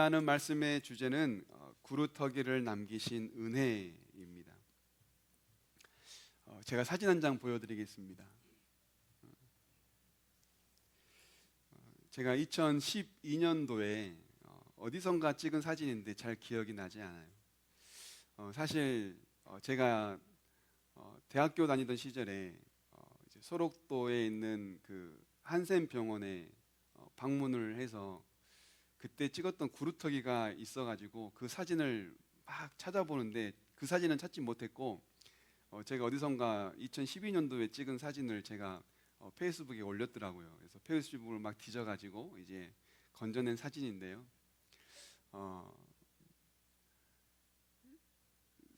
하는 말씀의 주제는 구루터기를 남기신 은혜입니다. 제가 사진 한 장 보여드리겠습니다. 제가 2012년도에 어디선가 찍은 사진인데 잘 기억이 나지 않아요. 사실 제가 대학교 다니던 시절에 이제 소록도에 있는 그 한센병원에 방문을 해서 그때 찍었던 구루터기가 있어가지고 그 사진을 막 찾아보는데 그 사진은 찾지 못했고, 제가 어디선가 2012년도에 찍은 사진을 제가 페이스북에 올렸더라고요. 그래서 페이스북을 막 뒤져가지고 이제 건져낸 사진인데요.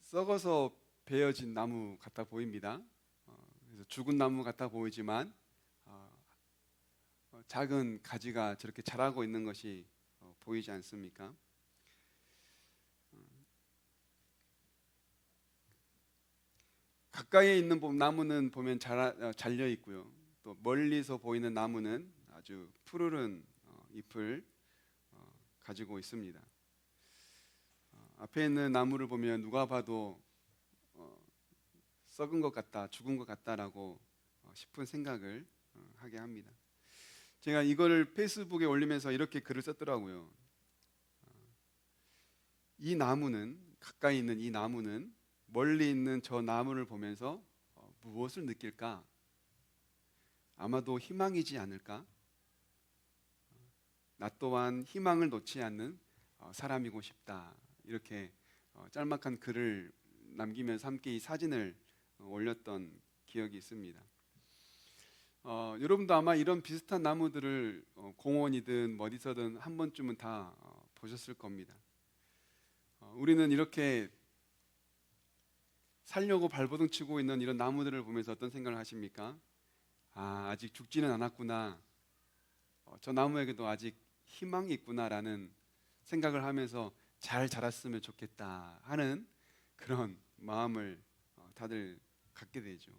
썩어서 베어진 나무 같아 보입니다. 그래서 죽은 나무 같아 보이지만 작은 가지가 저렇게 자라고 있는 것이 보이지 않습니까? 가까이에 있는 나무는 보면 잘려 있고요. 또 멀리서 보이는 나무는 아주 푸르른 잎을 가지고 있습니다. 앞에 있는 나무를 보면 누가 봐도 썩은 것 같다, 죽은 것 같다라고 싶은 생각을 하게 합니다. 제가 이거를 페이스북에 올리면서 이렇게 글을 썼더라고요. 이 나무는, 가까이 있는 이 나무는 멀리 있는 저 나무를 보면서 무엇을 느낄까? 아마도 희망이지 않을까? 나 또한 희망을 놓지 않는 사람이고 싶다. 이렇게 짤막한 글을 남기면서 함께 이 사진을 올렸던 기억이 있습니다. 여러분도 아마 이런 비슷한 나무들을 공원이든 어디서든 한 번쯤은 다 보셨을 겁니다. 우리는 이렇게 살려고 발버둥 치고 있는 이런 나무들을 보면서 어떤 생각을 하십니까? 아직 죽지는 않았구나. 저 나무에게도 아직 희망이 있구나라는 생각을 하면서 잘 자랐으면 좋겠다 하는 그런 마음을 다들 갖게 되죠.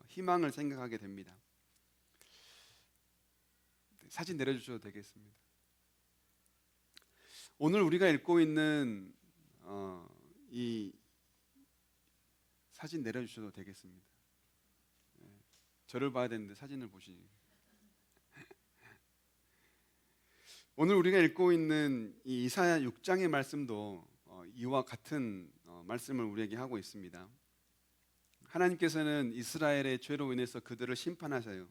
희망을 생각하게 됩니다. 사진 내려주셔도 되겠습니다. 오늘 우리가 읽고 있는 이 사진 내려주셔도 되겠습니다. 저를 봐야 되는데 사진을 보시니. 오늘 우리가 읽고 있는 이 이사야 6장의 말씀도 이와 같은 말씀을 우리에게 하고 있습니다. 하나님께서는 이스라엘의 죄로 인해서 그들을 심판하셔요.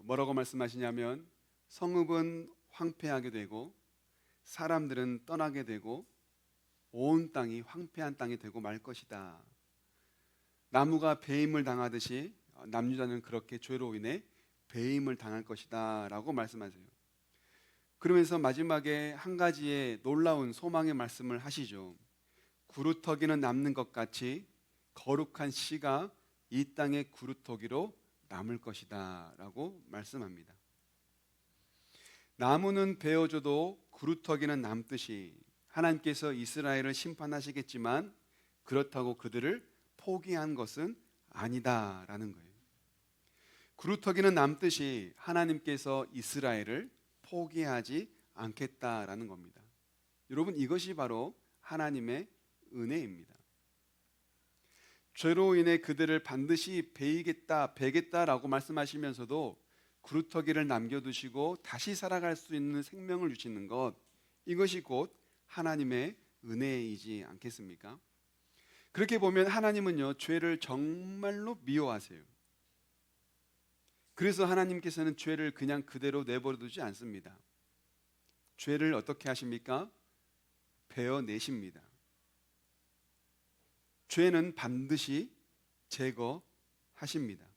뭐라고 말씀하시냐면 성읍은 황폐하게 되고 사람들은 떠나게 되고 온 땅이 황폐한 땅이 되고 말 것이다. 나무가 배임을 당하듯이 남유다는 그렇게 죄로 인해 배임을 당할 것이다 라고 말씀하세요. 그러면서 마지막에 한 가지의 놀라운 소망의 말씀을 하시죠. 구루터기는 남는 것 같이 거룩한 씨가 이 땅의 구루터기로 남을 것이다 라고 말씀합니다. 나무는 베어져도 구루터기는 남듯이 하나님께서 이스라엘을 심판하시겠지만 그렇다고 그들을 포기한 것은 아니다라는 거예요. 구루터기는 남듯이 하나님께서 이스라엘을 포기하지 않겠다라는 겁니다. 여러분, 이것이 바로 하나님의 은혜입니다. 죄로 인해 그들을 반드시 베겠다라고 말씀하시면서도 구루터기를 남겨두시고 다시 살아갈 수 있는 생명을 주시는 것, 이것이 곧 하나님의 은혜이지 않겠습니까? 그렇게 보면 하나님은요, 죄를 정말로 미워하세요. 그래서 하나님께서는 죄를 그냥 그대로 내버려 두지 않습니다. 죄를 어떻게 하십니까? 베어내십니다. 죄는 반드시 제거하십니다.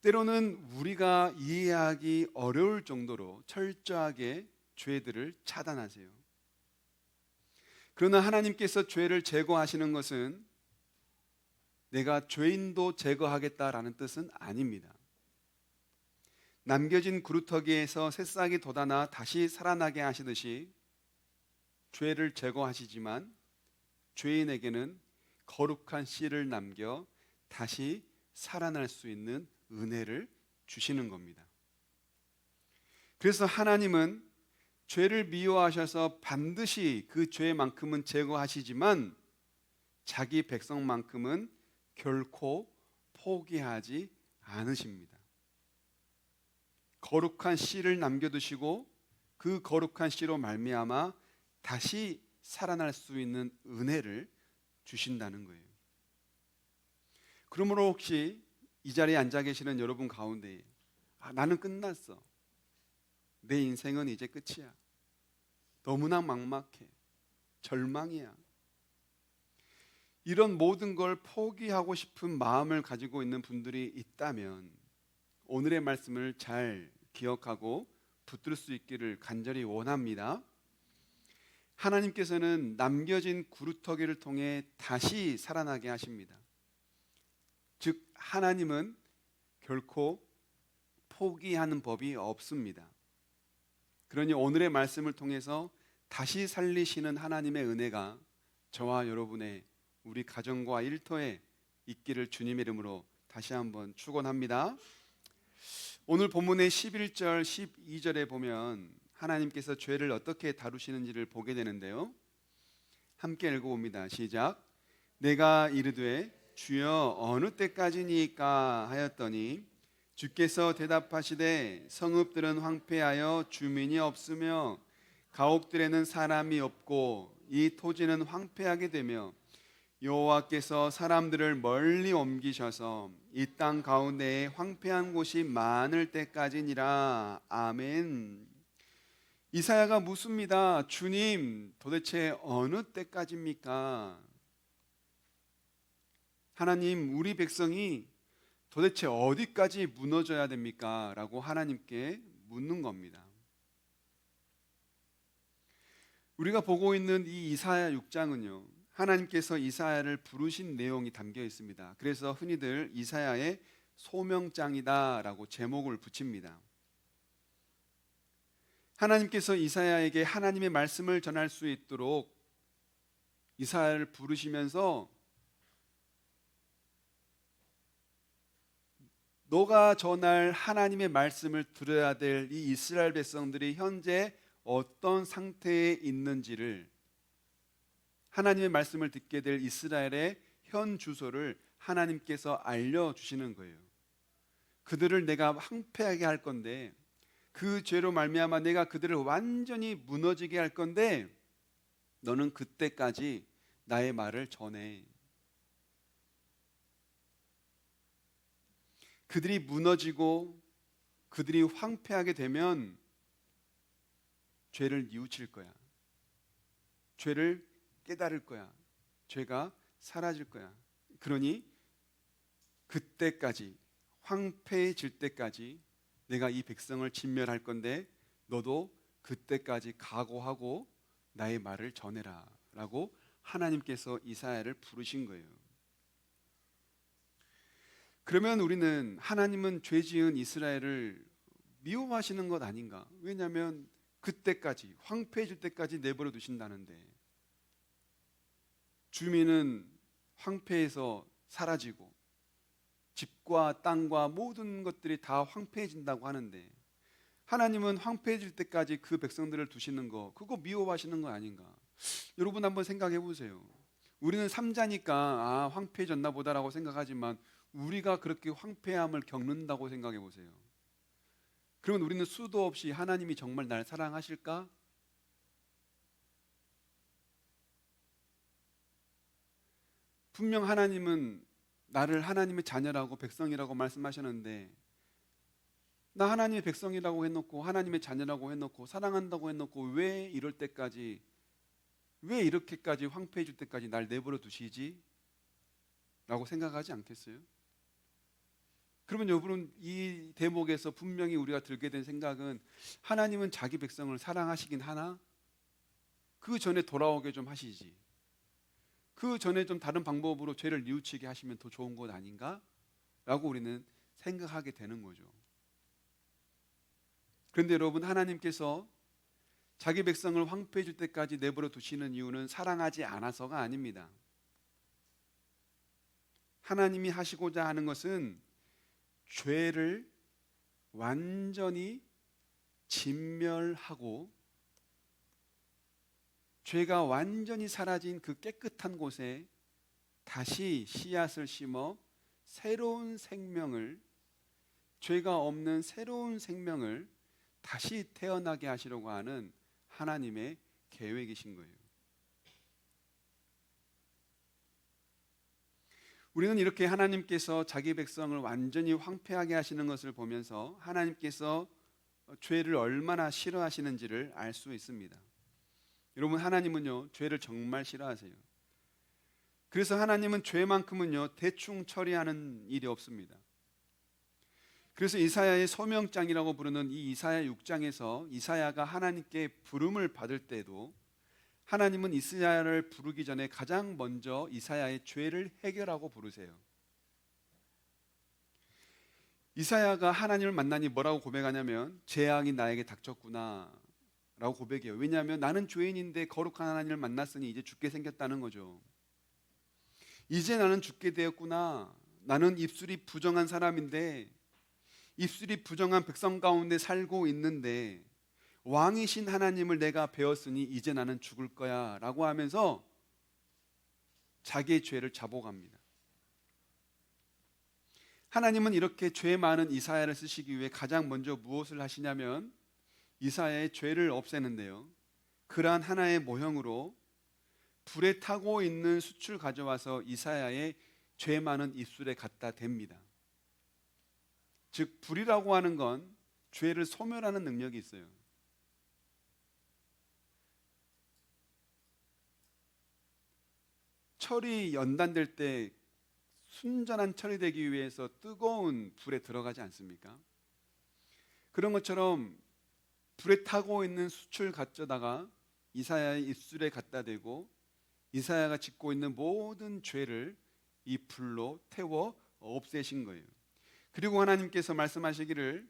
때로는 우리가 이해하기 어려울 정도로 철저하게 죄들을 차단하세요. 그러나 하나님께서 죄를 제거하시는 것은 내가 죄인도 제거하겠다라는 뜻은 아닙니다. 남겨진 구루터기에서 새싹이 돋아나 다시 살아나게 하시듯이 죄를 제거하시지만 죄인에게는 거룩한 씨를 남겨 다시 살아날 수 있는 은혜를 주시는 겁니다. 그래서 하나님은 죄를 미워하셔서 반드시 그 죄만큼은 제거하시지만 자기 백성만큼은 결코 포기하지 않으십니다. 거룩한 씨를 남겨두시고 그 거룩한 씨로 말미암아 다시 살아날 수 있는 은혜를 주신다는 거예요. 그러므로 혹시 이 자리에 앉아 계시는 여러분 가운데 나는 끝났어. 내 인생은 이제 끝이야. 너무나 막막해. 절망이야. 이런 모든 걸 포기하고 싶은 마음을 가지고 있는 분들이 있다면 오늘의 말씀을 잘 기억하고 붙들 수 있기를 간절히 원합니다. 하나님께서는 남겨진 구루터기를 통해 다시 살아나게 하십니다. 즉 하나님은 결코 포기하는 법이 없습니다. 그러니 오늘의 말씀을 통해서 다시 살리시는 하나님의 은혜가 저와 여러분의 우리 가정과 일터에 있기를 주님의 이름으로 다시 한번 축원합니다. 오늘 본문의 11절 12절에 보면 하나님께서 죄를 어떻게 다루시는지를 보게 되는데요. 함께 읽어봅니다. 시작. 내가 이르되 주여 어느 때까지니까 하였더니 주께서 대답하시되 성읍들은 황폐하여 주민이 없으며 가옥들에는 사람이 없고 이 토지는 황폐하게 되며 여호와께서 사람들을 멀리 옮기셔서 이 땅 가운데에 황폐한 곳이 많을 때까지니라. 아멘. 이사야가 묻습니다. 주님, 도대체 어느 때까지입니까? 하나님, 우리 백성이 도대체 어디까지 무너져야 됩니까? 라고 하나님께 묻는 겁니다. 우리가 보고 있는 이 이사야 6장은요, 하나님께서 이사야를 부르신 내용이 담겨 있습니다. 그래서 흔히들 이사야의 소명장이다 라고 제목을 붙입니다. 하나님께서 이사야에게 하나님의 말씀을 전할 수 있도록 이사야를 부르시면서 너가 전할 하나님의 말씀을 들어야 될 이 이스라엘 백성들이 현재 어떤 상태에 있는지를, 하나님의 말씀을 듣게 될 이스라엘의 현 주소를 하나님께서 알려주시는 거예요. 그들을 내가 황폐하게 할 건데, 그 죄로 말미암아 내가 그들을 완전히 무너지게 할 건데 너는 그때까지 나의 말을 전해. 그들이 무너지고 그들이 황폐하게 되면 죄를 뉘우칠 거야. 죄를 깨달을 거야. 죄가 사라질 거야. 그러니 그때까지, 황폐해질 때까지 내가 이 백성을 진멸할 건데 너도 그때까지 각오하고 나의 말을 전해라 라고 하나님께서 이사야를 부르신 거예요. 그러면 우리는 하나님은 죄 지은 이스라엘을 미워하시는 것 아닌가? 왜냐하면 그때까지, 황폐해질 때까지 내버려 두신다는데, 주민은 황폐해서 사라지고 집과 땅과 모든 것들이 다 황폐해진다고 하는데 하나님은 황폐해질 때까지 그 백성들을 두시는 거, 그거 미워하시는 거 아닌가? 여러분 한번 생각해 보세요. 우리는 삼자니까 황폐해졌나 보다라고 생각하지만 우리가 그렇게 황폐함을 겪는다고 생각해 보세요. 그러면 우리는 수도 없이 하나님이 정말 날 사랑하실까? 분명 하나님은 나를 하나님의 자녀라고 백성이라고 말씀하셨는데, 나 하나님의 백성이라고 해놓고 하나님의 자녀라고 해놓고 사랑한다고 해놓고 왜 이럴 때까지, 왜 이렇게까지 황폐해질 때까지 날 내버려 두시지? 라고 생각하지 않겠어요? 그러면 여러분, 이 대목에서 분명히 우리가 들게 된 생각은 하나님은 자기 백성을 사랑하시긴 하나 그 전에 돌아오게 좀 하시지, 그 전에 좀 다른 방법으로 죄를 뉘우치게 하시면 더 좋은 것 아닌가? 라고 우리는 생각하게 되는 거죠. 그런데 여러분, 하나님께서 자기 백성을 황폐해질 때까지 내버려 두시는 이유는 사랑하지 않아서가 아닙니다. 하나님이 하시고자 하는 것은 죄를 완전히 진멸하고 죄가 완전히 사라진 그 깨끗한 곳에 다시 씨앗을 심어 새로운 생명을, 죄가 없는 새로운 생명을 다시 태어나게 하시려고 하는 하나님의 계획이신 거예요. 우리는 이렇게 하나님께서 자기 백성을 완전히 황폐하게 하시는 것을 보면서 하나님께서 죄를 얼마나 싫어하시는지를 알 수 있습니다. 여러분, 하나님은요, 죄를 정말 싫어하세요. 그래서 하나님은 죄만큼은요, 대충 처리하는 일이 없습니다. 그래서 이사야의 소명장이라고 부르는 이 이사야 6장에서 이사야가 하나님께 부름을 받을 때도 하나님은 이사야를 부르기 전에 가장 먼저 이사야의 죄를 해결하고 부르세요. 이사야가 하나님을 만나니 뭐라고 고백하냐면 재앙이 나에게 닥쳤구나 라고 고백해요. 왜냐하면 나는 죄인인데 거룩한 하나님을 만났으니 이제 죽게 생겼다는 거죠. 이제 나는 죽게 되었구나. 나는 입술이 부정한 사람인데, 입술이 부정한 백성 가운데 살고 있는데 왕이신 하나님을 내가 배웠으니 이제 나는 죽을 거야 라고 하면서 자기의 죄를 자복합니다. 하나님은 이렇게 죄 많은 이사야를 쓰시기 위해 가장 먼저 무엇을 하시냐면 이사야의 죄를 없애는데요, 그러한 하나의 모형으로 불에 타고 있는 숯을 가져와서 이사야의 죄 많은 입술에 갖다 댑니다. 즉, 불이라고 하는 건 죄를 소멸하는 능력이 있어요. 철이 연단될 때 순전한 철이 되기 위해서 뜨거운 불에 들어가지 않습니까? 그런 것처럼 불에 타고 있는 숯을 가져다가 이사야의 입술에 갖다 대고 이사야가 짓고 있는 모든 죄를 이 불로 태워 없애신 거예요. 그리고 하나님께서 말씀하시기를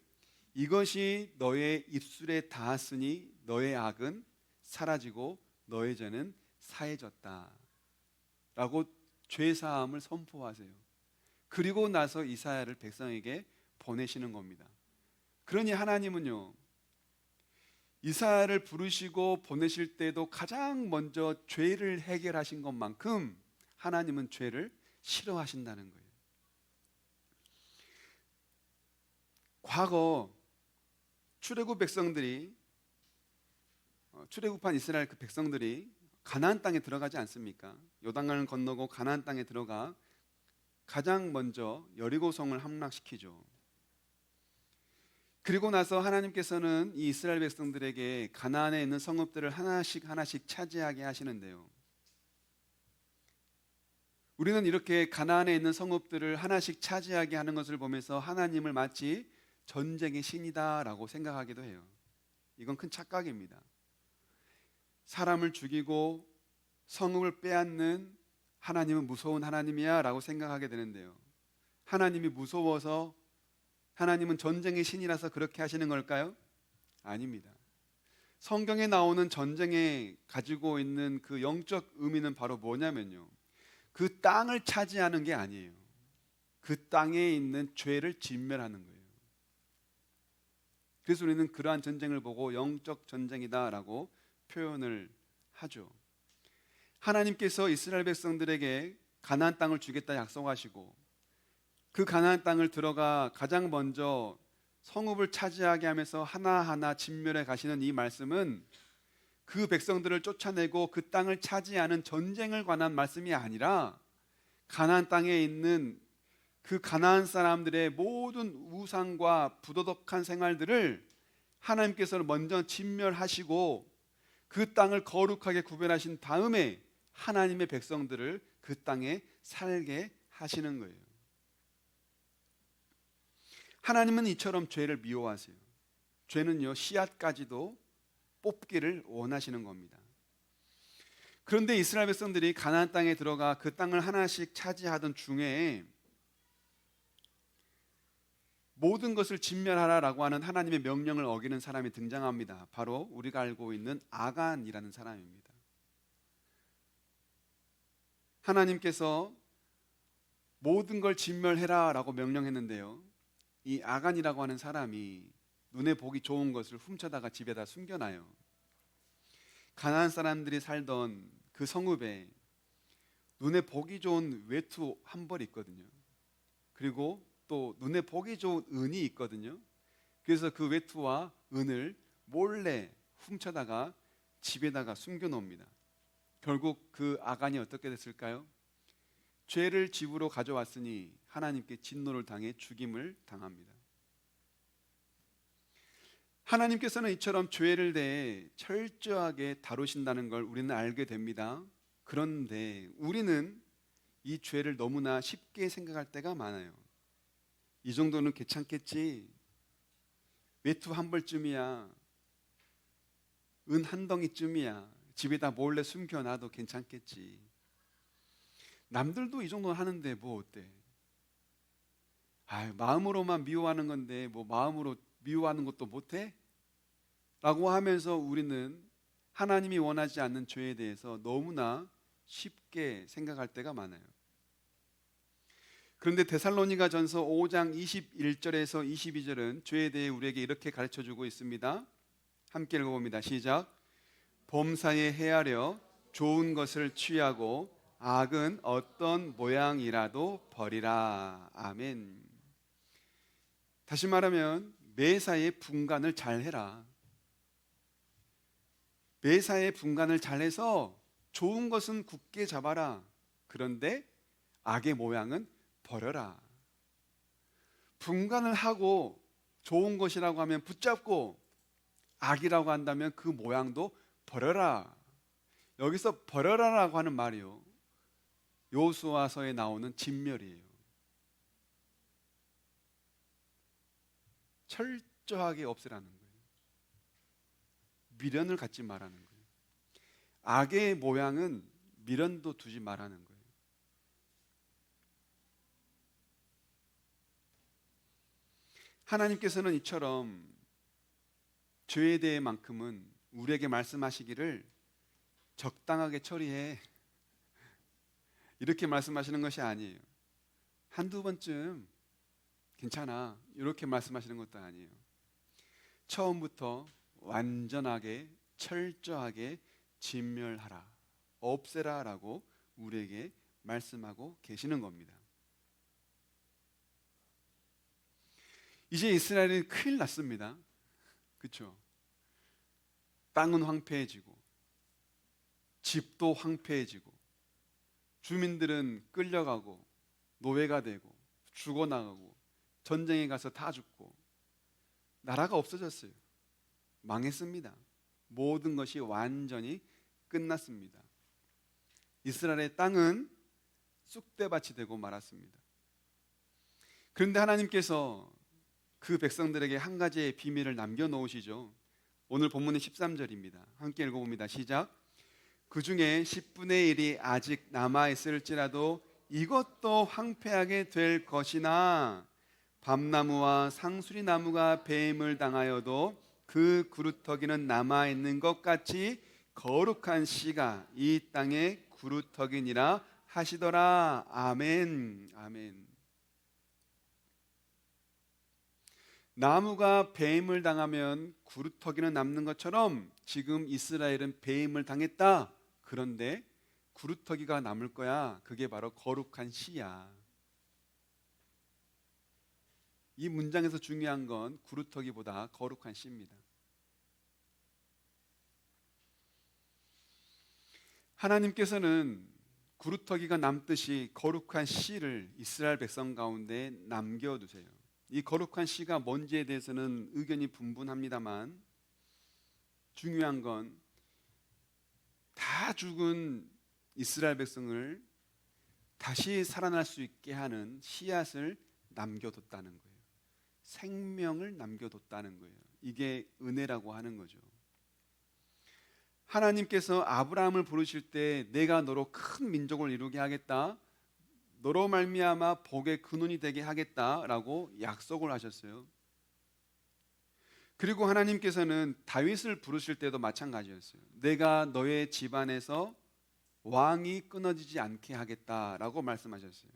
이것이 너의 입술에 닿았으니 너의 악은 사라지고 너의 죄는 사해졌다 라고 죄사함을 선포하세요. 그리고 나서 이사야를 백성에게 보내시는 겁니다. 그러니 하나님은요, 이사야를 부르시고 보내실 때도 가장 먼저 죄를 해결하신 것만큼 하나님은 죄를 싫어하신다는 거예요. 과거 출애굽 백성들이, 출애굽한 이스라엘 그 백성들이 가나안 땅에 들어가지 않습니까? 요단강을 건너고 가나안 땅에 들어가 가장 먼저 여리고성을 함락시키죠. 그리고 나서 하나님께서는 이 이스라엘 백성들에게 가나안에 있는 성읍들을 하나씩 하나씩 차지하게 하시는데요, 우리는 이렇게 가나안에 있는 성읍들을 하나씩 차지하게 하는 것을 보면서 하나님을 마치 전쟁의 신이다라고 생각하기도 해요. 이건 큰 착각입니다. 사람을 죽이고 성읍을 빼앗는 하나님은 무서운 하나님이야 라고 생각하게 되는데요, 하나님이 무서워서 하나님은 전쟁의 신이라서 그렇게 하시는 걸까요? 아닙니다. 성경에 나오는 전쟁에 가지고 있는 그 영적 의미는 바로 뭐냐면요, 그 땅을 차지하는 게 아니에요. 그 땅에 있는 죄를 진멸하는 거예요. 그래서 우리는 그러한 전쟁을 보고 영적 전쟁이다라고 표현을 하죠. 하나님께서 이스라엘 백성들에게 가나안 땅을 주겠다 약속하시고 그 가나안 땅을 들어가 가장 먼저 성읍을 차지하게 하면서 하나하나 진멸해 가시는 이 말씀은 그 백성들을 쫓아내고 그 땅을 차지하는 전쟁을 관한 말씀이 아니라 가나안 땅에 있는 그 가나안 사람들의 모든 우상과 부도덕한 생활들을 하나님께서는 먼저 진멸하시고 그 땅을 거룩하게 구별하신 다음에 하나님의 백성들을 그 땅에 살게 하시는 거예요. 하나님은 이처럼 죄를 미워하세요. 죄는요, 씨앗까지도 뽑기를 원하시는 겁니다. 그런데 이스라엘 백성들이 가나안 땅에 들어가 그 땅을 하나씩 차지하던 중에 모든 것을 진멸하라라고 하는 하나님의 명령을 어기는 사람이 등장합니다. 바로 우리가 알고 있는 아간이라는 사람입니다. 하나님께서 모든 걸 진멸해라라고 명령했는데요, 이 아간이라고 하는 사람이 눈에 보기 좋은 것을 훔쳐다가 집에다 숨겨놔요. 가나안 사람들이 살던 그 성읍에 눈에 보기 좋은 외투 한 벌이 있거든요. 그리고 또 눈에 보기 좋은 은이 있거든요. 그래서 그 외투와 은을 몰래 훔쳐다가 집에다가 숨겨 놓습니다. 결국 그 아간이 어떻게 됐을까요? 죄를 집으로 가져왔으니 하나님께 진노를 당해 죽임을 당합니다. 하나님께서는 이처럼 죄를 대해 철저하게 다루신다는 걸 우리는 알게 됩니다. 그런데 우리는 이 죄를 너무나 쉽게 생각할 때가 많아요. 이 정도는 괜찮겠지. 외투 한 벌쯤이야. 은 한 덩이쯤이야. 집에다 몰래 숨겨놔도 괜찮겠지. 남들도 이 정도는 하는데 뭐 어때? 마음으로만 미워하는 건데 뭐 마음으로 미워하는 것도 못해? 라고 하면서 우리는 하나님이 원하지 않는 죄에 대해서 너무나 쉽게 생각할 때가 많아요. 그런데 데살로니가전서 5장 21절에서 22절은 죄에 대해 우리에게 이렇게 가르쳐주고 있습니다. 함께 읽어봅니다. 시작. 범사에 헤아려 좋은 것을 취하고 악은 어떤 모양이라도 버리라. 아멘. 다시 말하면 매사에 분간을 잘 해라. 매사에 분간을 잘해서 좋은 것은 굳게 잡아라. 그런데 악의 모양은 버려라. 분간을 하고 좋은 것이라고 하면 붙잡고 악이라고 한다면 그 모양도 버려라. 여기서 버려라라고 하는 말이요, 여호수아서에 나오는 진멸이에요. 철저하게 없애라는 거예요. 미련을 갖지 말라는 거예요. 악의 모양은 미련도 두지 말라는 거예요. 하나님께서는 이처럼 죄에 대해만큼은 우리에게 말씀하시기를 적당하게 처리해, 이렇게 말씀하시는 것이 아니에요. 한두 번쯤 괜찮아, 이렇게 말씀하시는 것도 아니에요. 처음부터 완전하게 철저하게 진멸하라, 없애라 라고 우리에게 말씀하고 계시는 겁니다. 이제 이스라엘은 큰일 났습니다. 그렇죠? 땅은 황폐해지고 집도 황폐해지고 주민들은 끌려가고 노예가 되고 죽어나가고 전쟁에 가서 다 죽고 나라가 없어졌어요. 망했습니다. 모든 것이 완전히 끝났습니다. 이스라엘의 땅은 쑥대밭이 되고 말았습니다. 그런데 하나님께서 그 백성들에게 한 가지의 비밀을 남겨놓으시죠. 오늘 본문의 13절입니다. 함께 읽어봅니다. 시작. 그 중에 10분의 1이 아직 남아있을지라도 이것도 황폐하게 될 것이나 밤나무와 상수리 나무가 뱀을 당하여도 그 구루터기는 남아있는 것 같이 거룩한 씨가 이 땅의 구루터기니라 하시더라. 아멘. 아멘. 나무가 뱀을 당하면 구루터기는 남는 것처럼 지금 이스라엘은 뱀을 당했다. 그런데 구루터기가 남을 거야. 그게 바로 거룩한 씨야. 이 문장에서 중요한 건 구루터기보다 거룩한 씨입니다. 하나님께서는 구루터기가 남듯이 거룩한 씨를 이스라엘 백성 가운데 남겨두세요. 이 거룩한 씨가 뭔지에 대해서는 의견이 분분합니다만 중요한 건 다 죽은 이스라엘 백성을 다시 살아날 수 있게 하는 씨앗을 남겨뒀다는 거예요. 생명을 남겨뒀다는 거예요. 이게 은혜라고 하는 거죠. 하나님께서 아브라함을 부르실 때 내가 너로 큰 민족을 이루게 하겠다, 너로 말미암아 복의 근원이 되게 하겠다라고 약속을 하셨어요. 그리고 하나님께서는 다윗을 부르실 때도 마찬가지였어요. 내가 너의 집안에서 왕이 끊어지지 않게 하겠다라고 말씀하셨어요.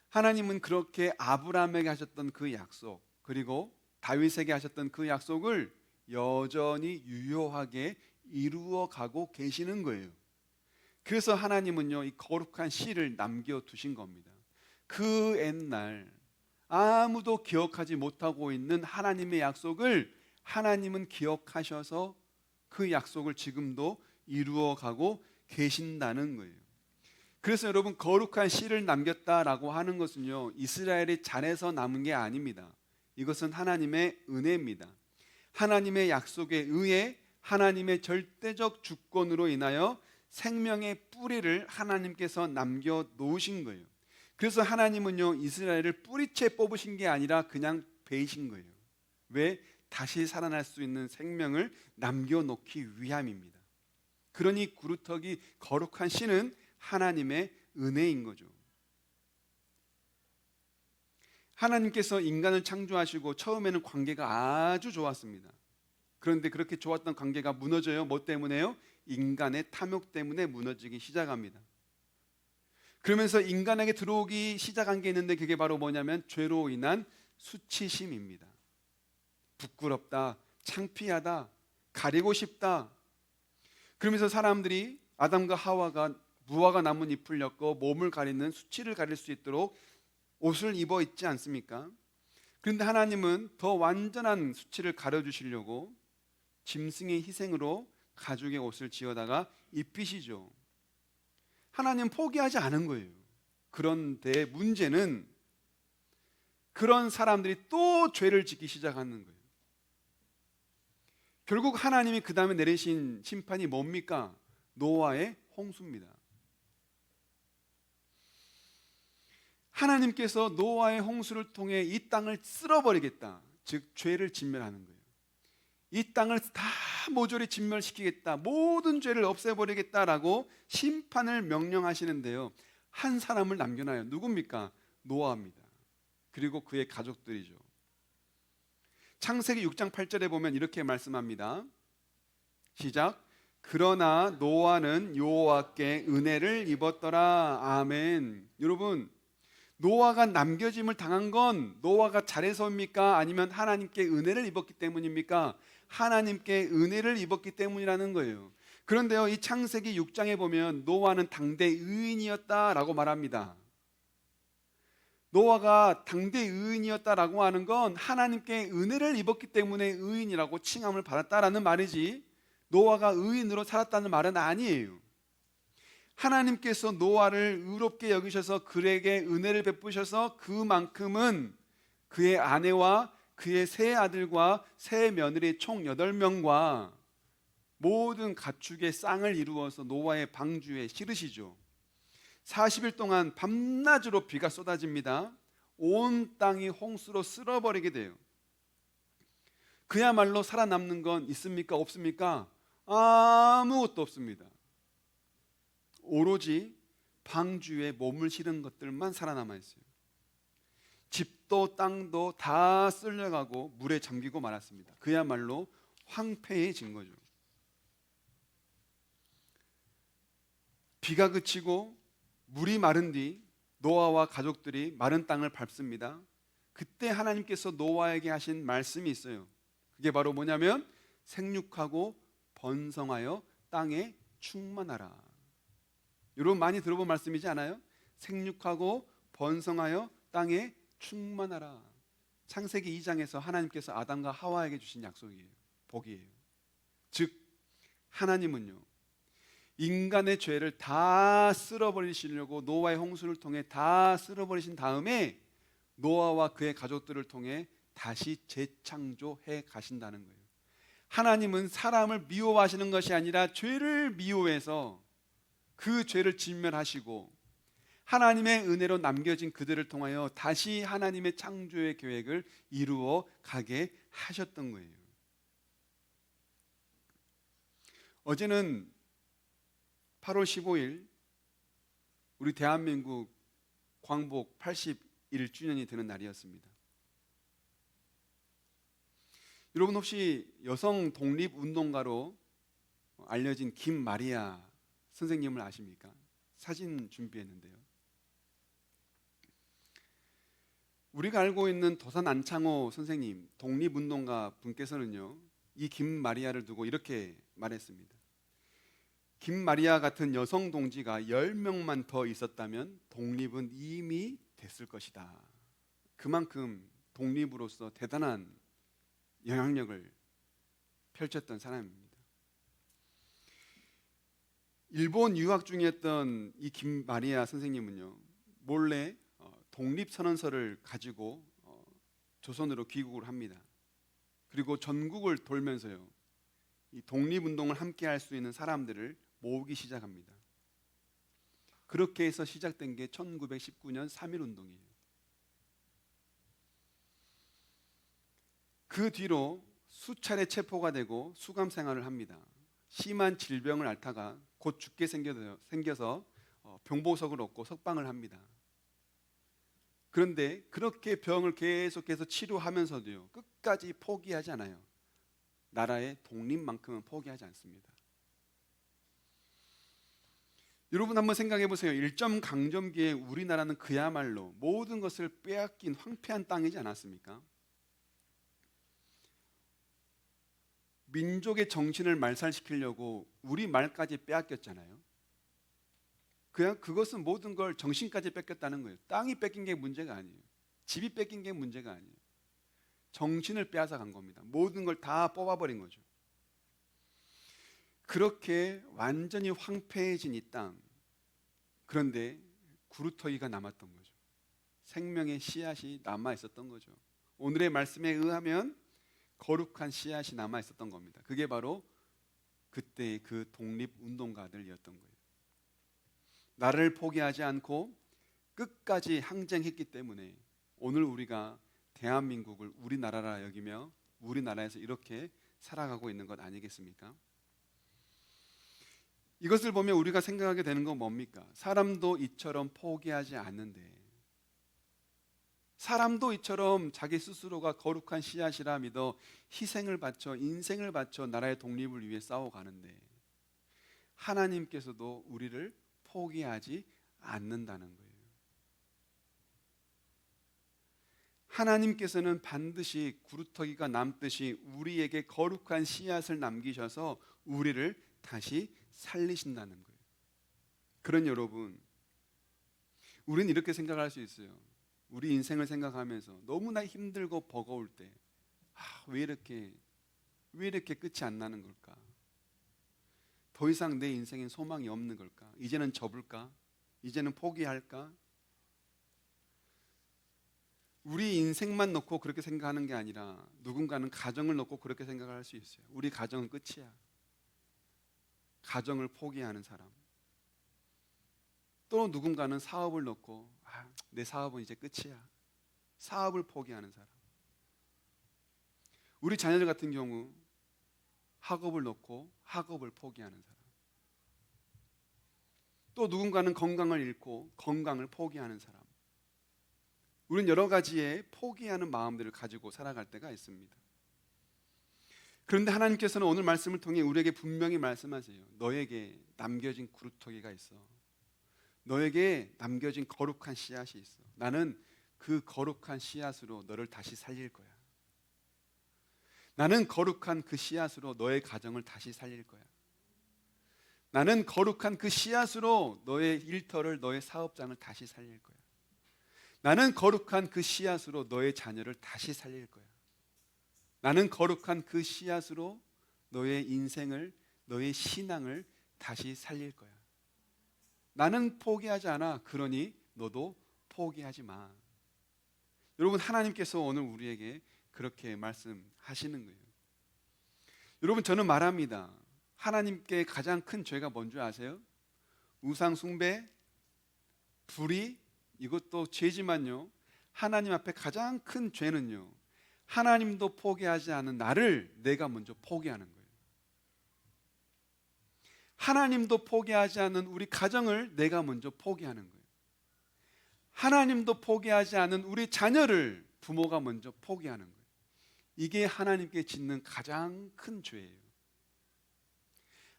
하나님은 그렇게 아브라함에게 하셨던 그 약속, 그리고 다윗에게 하셨던 그 약속을 여전히 유효하게 이루어 가고 계시는 거예요. 그래서 하나님은요, 이 거룩한 씨를 남겨두신 겁니다. 그 옛날 아무도 기억하지 못하고 있는 하나님의 약속을 하나님은 기억하셔서 그 약속을 지금도 이루어 가고 계신다는 거예요. 그래서 여러분, 거룩한 씨를 남겼다라고 하는 것은요, 이스라엘이 잘해서 남은 게 아닙니다. 이것은 하나님의 은혜입니다. 하나님의 약속에 의해 하나님의 절대적 주권으로 인하여 생명의 뿌리를 하나님께서 남겨놓으신 거예요. 그래서 하나님은요, 이스라엘을 뿌리채 뽑으신 게 아니라 그냥 베이신 거예요. 왜? 다시 살아날 수 있는 생명을 남겨놓기 위함입니다. 그러니 구루터기 거룩한 씨는 하나님의 은혜인 거죠. 하나님께서 인간을 창조하시고 처음에는 관계가 아주 좋았습니다. 그런데 그렇게 좋았던 관계가 무너져요. 뭐 때문에요? 인간의 탐욕 때문에 무너지기 시작합니다. 그러면서 인간에게 들어오기 시작한 게 있는데, 그게 바로 뭐냐면 죄로 인한 수치심입니다. 부끄럽다, 창피하다, 가리고 싶다. 그러면서 사람들이 아담과 하와가 무화과 나뭇잎을 엮어 몸을 가리는 수치를 가릴 수 있도록 옷을 입어 있지 않습니까? 그런데 하나님은 더 완전한 수치를 가려주시려고 짐승의 희생으로 가죽의 옷을 지어다가 입히시죠. 하나님 포기하지 않은 거예요. 그런데 문제는 그런 사람들이 또 죄를 짓기 시작하는 거예요. 결국 하나님이 그 다음에 내리신 심판이 뭡니까? 노아의 홍수입니다. 하나님께서 노아의 홍수를 통해 이 땅을 쓸어버리겠다, 즉 죄를 진멸하는 거예요. 이 땅을 다 모조리 진멸시키겠다, 모든 죄를 없애버리겠다라고 심판을 명령하시는데요, 한 사람을 남겨놔요. 누굽니까? 노아입니다. 그리고 그의 가족들이죠. 창세기 6장 8절에 보면 이렇게 말씀합니다. 시작. 그러나 노아는 여호와께 은혜를 입었더라. 아멘. 여러분, 노아가 남겨짐을 당한 건 노아가 잘해서입니까? 아니면 하나님께 은혜를 입었기 때문입니까? 하나님께 은혜를 입었기 때문이라는 거예요. 그런데요, 이 창세기 6장에 보면 노아는 당대 의인이었다라고 말합니다. 노아가 당대 의인이었다라고 하는 건 하나님께 은혜를 입었기 때문에 의인이라고 칭함을 받았다라는 말이지, 노아가 의인으로 살았다는 말은 아니에요. 하나님께서 노아를 의롭게 여기셔서 그에게 은혜를 베푸셔서 그만큼은 그의 아내와 그의 세 아들과 세 며느리 총 8명과 모든 가축의 쌍을 이루어서 노아의 방주에 실으시죠. 40일 동안 밤낮으로 비가 쏟아집니다. 온 땅이 홍수로 쓸어버리게 돼요. 그야말로 살아남는 건 있습니까? 없습니까? 아무것도 없습니다. 오로지 방주에 몸을 실은 것들만 살아남아 있어요. 집도 땅도 다 쓸려가고 물에 잠기고 말았습니다. 그야말로 황폐해진 거죠. 비가 그치고 물이 마른 뒤 노아와 가족들이 마른 땅을 밟습니다. 그때 하나님께서 노아에게 하신 말씀이 있어요. 그게 바로 뭐냐면 생육하고 번성하여 땅에 충만하라. 여러분 많이 들어본 말씀이지 않아요? 생육하고 번성하여 땅에 충만하라. 창세기 2장에서 하나님께서 아담과 하와에게 주신 약속이에요. 복이에요. 즉 하나님은요, 인간의 죄를 다 쓸어버리시려고 노아의 홍수를 통해 다 쓸어버리신 다음에 노아와 그의 가족들을 통해 다시 재창조해 가신다는 거예요. 하나님은 사람을 미워하시는 것이 아니라 죄를 미워해서 그 죄를 진멸하시고 하나님의 은혜로 남겨진 그들을 통하여 다시 하나님의 창조의 계획을 이루어 가게 하셨던 거예요. 어제는 8월 15일 우리 대한민국 광복 81주년이 되는 날이었습니다. 여러분 혹시 여성 독립운동가로 알려진 김마리아 선생님을 아십니까? 사진 준비했는데요. 우리가 알고 있는 도산 안창호 선생님, 독립운동가 분께서는요, 이 김마리아를 두고 이렇게 말했습니다. 김마리아 같은 여성 동지가 10명만 더 있었다면 독립은 이미 됐을 것이다. 그만큼 독립으로서 대단한 영향력을 펼쳤던 사람입니다. 일본 유학 중이었던 이 김마리아 선생님은요, 몰래 독립선언서를 가지고 조선으로 귀국을 합니다. 그리고 전국을 돌면서요, 이 독립운동을 함께 할 수 있는 사람들을 모으기 시작합니다. 그렇게 해서 시작된 게 1919년 3.1운동이에요. 그 뒤로 수차례 체포가 되고 수감 생활을 합니다. 심한 질병을 앓다가 곧 죽게 생겨서 병보석을 얻고 석방을 합니다. 그런데 그렇게 병을 계속해서 치료하면서도요, 끝까지 포기하지 않아요. 나라의 독립만큼은 포기하지 않습니다. 여러분 한번 생각해 보세요. 일점강점기에 우리나라는 그야말로 모든 것을 빼앗긴 황폐한 땅이지 않았습니까? 민족의 정신을 말살시키려고 우리 말까지 빼앗겼잖아요. 그냥 그것은 모든 걸 정신까지 뺏겼다는 거예요. 땅이 뺏긴 게 문제가 아니에요. 집이 뺏긴 게 문제가 아니에요. 정신을 빼앗아 간 겁니다. 모든 걸 다 뽑아버린 거죠. 그렇게 완전히 황폐해진 이 땅, 그런데 구루터기가 남았던 거죠. 생명의 씨앗이 남아 있었던 거죠. 오늘의 말씀에 의하면 거룩한 씨앗이 남아 있었던 겁니다. 그게 바로 그때의 그 독립운동가들이었던 거예요. 나를 포기하지 않고 끝까지 항쟁했기 때문에 오늘 우리가 대한민국을 우리나라라 여기며 우리나라에서 이렇게 살아가고 있는 것 아니겠습니까? 이것을 보면 우리가 생각하게 되는 건 뭡니까? 사람도 이처럼 포기하지 않는데, 사람도 이처럼 자기 스스로가 거룩한 씨앗이라 믿어 희생을 바쳐 인생을 바쳐 나라의 독립을 위해 싸워가는데 하나님께서도 우리를 포기하지 않는다는 거예요. 하나님께서는 반드시 구루터기가 남듯이 우리에게 거룩한 씨앗을 남기셔서 우리를 다시 살리신다는 거예요. 그런 여러분, 우리는 이렇게 생각할 수 있어요. 우리 인생을 생각하면서 너무나 힘들고 버거울 때, 왜 이렇게 끝이 안 나는 걸까? 더 이상 내 인생엔 소망이 없는 걸까? 이제는 접을까? 이제는 포기할까? 우리 인생만 놓고 그렇게 생각하는 게 아니라 누군가는 가정을 놓고 그렇게 생각할 수 있어요. 우리 가정은 끝이야. 가정을 포기하는 사람. 또 누군가는 사업을 놓고 내 사업은 이제 끝이야. 사업을 포기하는 사람. 우리 자녀들 같은 경우 학업을 놓고 학업을 포기하는 사람. 또 누군가는 건강을 잃고 건강을 포기하는 사람. 우리는 여러 가지의 포기하는 마음들을 가지고 살아갈 때가 있습니다. 그런데 하나님께서는 오늘 말씀을 통해 우리에게 분명히 말씀하세요. 너에게 남겨진 구루터기가 있어. 너에게 남겨진 거룩한 씨앗이 있어. 나는 그 거룩한 씨앗으로 너를 다시 살릴 거야. 나는 거룩한 그 씨앗으로 너의 가정을 다시 살릴 거야. 나는 거룩한 그 씨앗으로 너의 일터를, 너의 사업장을 다시 살릴 거야. 나는 거룩한 그 씨앗으로 너의 자녀를 다시 살릴 거야. 나는 거룩한 그 씨앗으로 너의 인생을, 너의 신앙을 다시 살릴 거야. 나는 포기하지 않아. 그러니 너도 포기하지 마. 여러분, 하나님께서 오늘 우리에게 그렇게 말씀하시는 거예요. 여러분, 저는 말합니다. 하나님께 가장 큰 죄가 뭔지 아세요? 우상 숭배, 불의, 이것도 죄지만요, 하나님 앞에 가장 큰 죄는요, 하나님도 포기하지 않은 나를 내가 먼저 포기하는 거예요. 하나님도 포기하지 않은 우리 가정을 내가 먼저 포기하는 거예요. 하나님도 포기하지 않은 우리 자녀를 부모가 먼저 포기하는 거예요. 이게 하나님께 짓는 가장 큰 죄예요.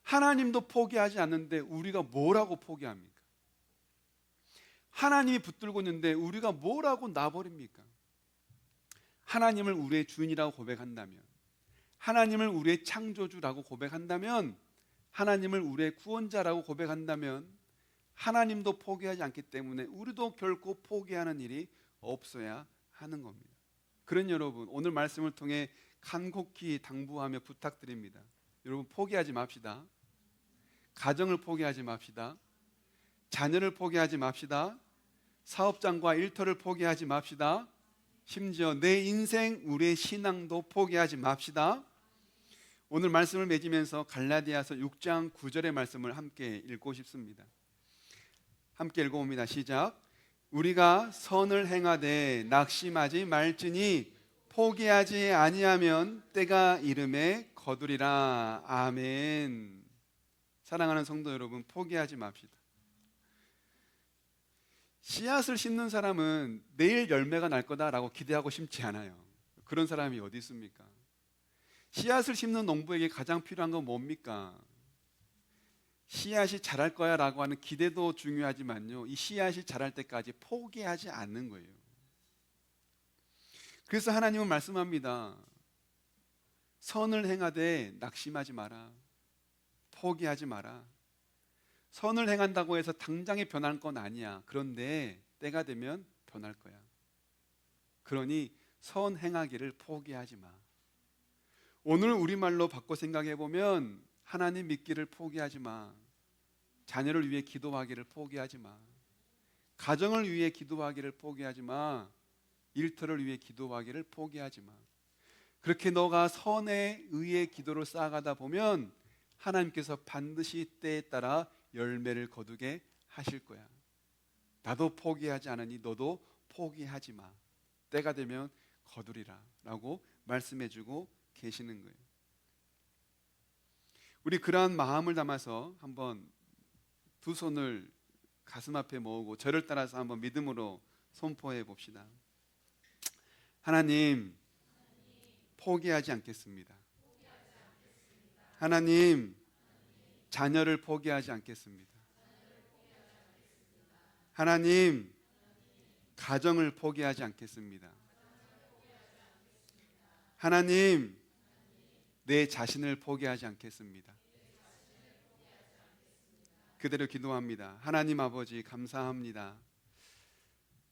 하나님도 포기하지 않는데 우리가 뭐라고 포기합니까? 하나님이 붙들고 있는데 우리가 뭐라고 놔버립니까? 하나님을 우리의 주인이라고 고백한다면, 하나님을 우리의 창조주라고 고백한다면 하나님을 우리의 구원자라고 고백한다면 하나님도 포기하지 않기 때문에 우리도 결코 포기하는 일이 없어야 하는 겁니다. 그런 여러분, 오늘 말씀을 통해 간곡히 당부하며 부탁드립니다. 여러분, 포기하지 맙시다. 가정을 포기하지 맙시다. 자녀를 포기하지 맙시다. 사업장과 일터를 포기하지 맙시다. 심지어 내 인생, 우리의 신앙도 포기하지 맙시다. 오늘 말씀을 맺으면서 갈라디아서 6장 9절의 말씀을 함께 읽고 싶습니다. 함께 읽어봅니다. 시작. 우리가 선을 행하되 낙심하지 말지니 포기하지 아니하면 때가 이름에 거두리라. 아멘. 사랑하는 성도 여러분, 포기하지 맙시다. 씨앗을 심는 사람은 내일 열매가 날 거다라고 기대하고 심지 않아요. 그런 사람이 어디 있습니까? 씨앗을 심는 농부에게 가장 필요한 건 뭡니까? 씨앗이 자랄 거야 라고 하는 기대도 중요하지만요, 이 씨앗이 자랄 때까지 포기하지 않는 거예요. 그래서 하나님은 말씀합니다. 선을 행하되 낙심하지 마라. 포기하지 마라. 선을 행한다고 해서 당장에 변할 건 아니야. 그런데 때가 되면 변할 거야. 그러니 선 행하기를 포기하지 마. 오늘 우리말로 바꿔 생각해 보면 하나님 믿기를 포기하지 마. 자녀를 위해 기도하기를 포기하지 마. 가정을 위해 기도하기를 포기하지 마. 일터를 위해 기도하기를 포기하지 마. 그렇게 너가 선에 의해 기도를 쌓아가다 보면 하나님께서 반드시 때에 따라 열매를 거두게 하실 거야. 나도 포기하지 않으니 너도 포기하지 마. 때가 되면 거두리라 라고 말씀해주고 계시는 거예요. 우리 그러한 마음을 담아서 한번 두 손을 가슴 앞에 모으고 저를 따라서 한번 믿음으로 선포해 봅시다. 하나님, 포기하지 않겠습니다. 하나님, 자녀를 포기하지 않겠습니다. 하나님, 가정을 포기하지 않겠습니다. 하나님, 내 자신을 포기하지 않겠습니다. 그대로 기도합니다. 하나님 아버지, 감사합니다.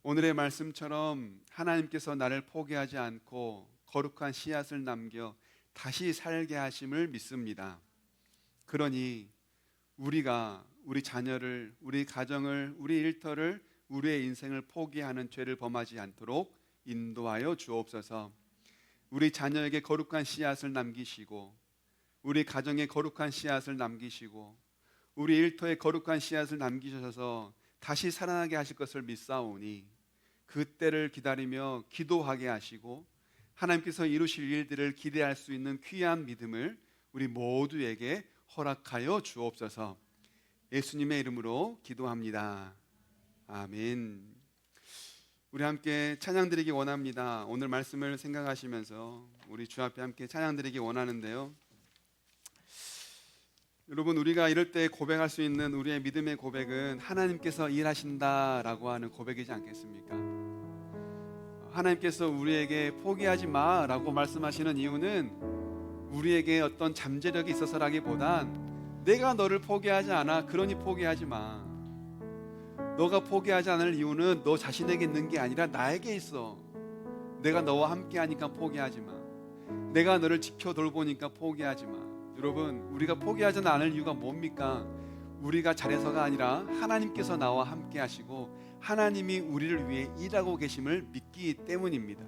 오늘의 말씀처럼 하나님께서 나를 포기하지 않고 거룩한 씨앗을 남겨 다시 살게 하심을 믿습니다. 그러니 우리가 우리 자녀를, 우리 가정을, 우리 일터를, 우리의 인생을 포기하는 죄를 범하지 않도록 인도하여 주옵소서. 우리 자녀에게 거룩한 씨앗을 남기시고, 우리 가정에 거룩한 씨앗을 남기시고, 우리 일터에 거룩한 씨앗을 남기셔서 다시 살아나게 하실 것을 믿사오니 그때를 기다리며 기도하게 하시고 하나님께서 이루실 일들을 기대할 수 있는 귀한 믿음을 우리 모두에게 허락하여 주옵소서. 예수님의 이름으로 기도합니다. 아멘. 우리 함께 찬양 드리기 원합니다. 오늘 말씀을 생각하시면서 우리 주 앞에 함께 찬양 드리기 원하는데요, 여러분, 우리가 이럴 때 고백할 수 있는 우리의 믿음의 고백은 하나님께서 일하신다라고 하는 고백이지 않겠습니까? 하나님께서 우리에게 포기하지 마라고 말씀하시는 이유는 우리에게 어떤 잠재력이 있어서라기보단 내가 너를 포기하지 않아, 그러니 포기하지 마. 너가 포기하지 않을 이유는 너 자신에게 있는 게 아니라 나에게 있어. 내가 너와 함께 하니까 포기하지 마. 내가 너를 지켜 돌보니까 포기하지 마. 여러분, 우리가 포기하지 않을 이유가 뭡니까? 우리가 잘해서가 아니라 하나님께서 나와 함께 하시고 하나님이 우리를 위해 일하고 계심을 믿기 때문입니다.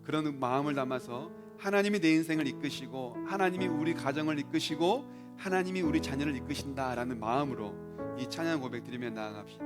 그런 마음을 담아서 하나님이 내 인생을 이끄시고 하나님이 우리 가정을 이끄시고 하나님이 우리 자녀를 이끄신다라는 마음으로 이 찬양 고백 드리며 나아갑시다.